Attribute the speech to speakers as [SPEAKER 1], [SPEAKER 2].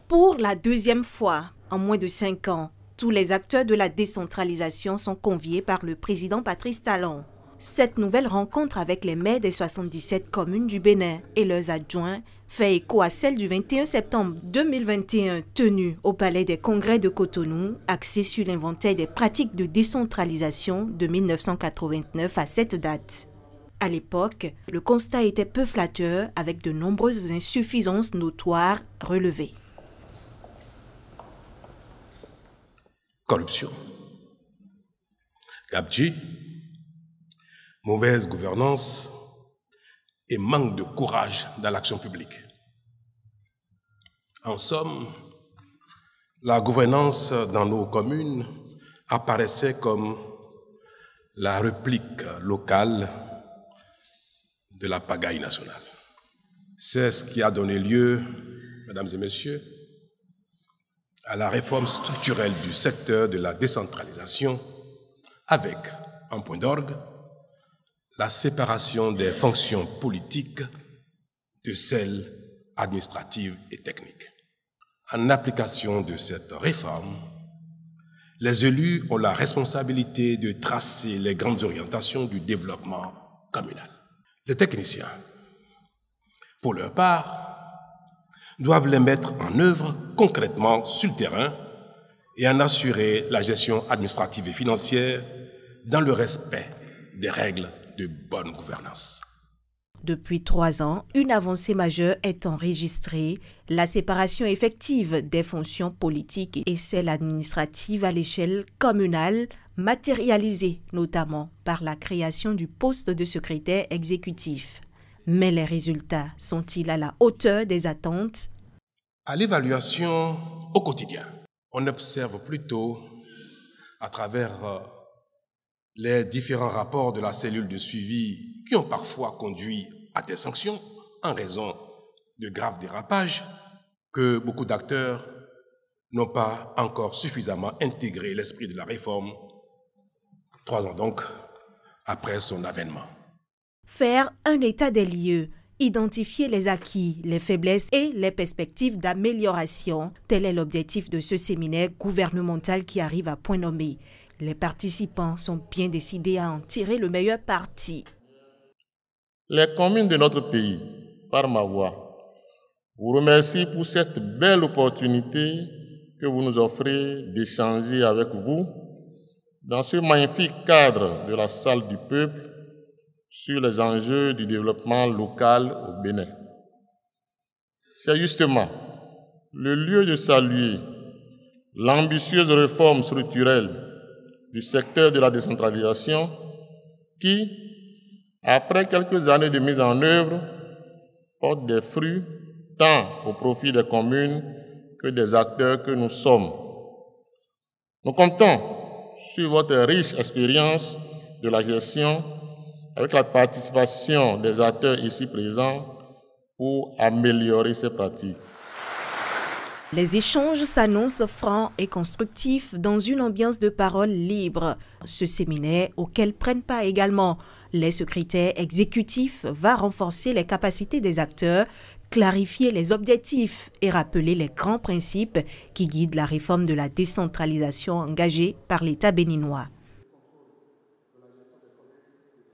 [SPEAKER 1] Pour la deuxième fois en moins de 5 ans, tous les acteurs de la décentralisation sont conviés par le président Patrice Talon. Cette nouvelle rencontre avec les maires des 77 communes du Bénin et leurs adjoints fait écho à celle du 21 septembre 2021 tenue au Palais des Congrès de Cotonou, axée sur l'inventaire des pratiques de décentralisation de 1989 à cette date. À l'époque, le constat était peu flatteur avec de nombreuses insuffisances notoires relevées.
[SPEAKER 2] Corruption, gabegie, mauvaise gouvernance et manque de courage dans l'action publique. En somme, la gouvernance dans nos communes apparaissait comme la réplique locale de la pagaille nationale. C'est ce qui a donné lieu, mesdames et messieurs, à la réforme structurelle du secteur de la décentralisation avec, en point d'orgue, la séparation des fonctions politiques de celles administratives et techniques. En application de cette réforme, les élus ont la responsabilité de tracer les grandes orientations du développement communal. Les techniciens, pour leur part, doivent les mettre en œuvre concrètement sur le terrain et en assurer la gestion administrative et financière dans le respect des règles de bonne gouvernance.
[SPEAKER 1] Depuis 3 ans, une avancée majeure est enregistrée, la séparation effective des fonctions politiques et celles administratives à l'échelle communale, matérialisée notamment par la création du poste de secrétaire exécutif. Mais les résultats sont-ils à la hauteur des attentes?
[SPEAKER 2] À l'évaluation au quotidien, on observe plutôt, à travers les différents rapports de la cellule de suivi qui ont parfois conduit à des sanctions en raison de graves dérapages, que beaucoup d'acteurs n'ont pas encore suffisamment intégré l'esprit de la réforme, 3 ans donc après son avènement.
[SPEAKER 1] Faire un état des lieux, identifier les acquis, les faiblesses et les perspectives d'amélioration, tel est l'objectif de ce séminaire gouvernemental qui arrive à point nommé. Les participants sont bien décidés à en tirer le meilleur parti.
[SPEAKER 3] Les communes de notre pays, par ma voix, vous remercient pour cette belle opportunité que vous nous offrez d'échanger avec vous dans ce magnifique cadre de la salle du peuple sur les enjeux du développement local au Bénin. C'est justement le lieu de saluer l'ambitieuse réforme structurelle du secteur de la décentralisation qui, après quelques années de mise en œuvre, porte des fruits tant au profit des communes que des acteurs que nous sommes. Nous comptons sur votre riche expérience de la gestion avec la participation des acteurs ici présents pour améliorer ces pratiques.
[SPEAKER 1] Les échanges s'annoncent francs et constructifs dans une ambiance de parole libre. Ce séminaire, auquel prennent part également les secrétaires exécutifs, va renforcer les capacités des acteurs, clarifier les objectifs et rappeler les grands principes qui guident la réforme de la décentralisation engagée par l'État béninois.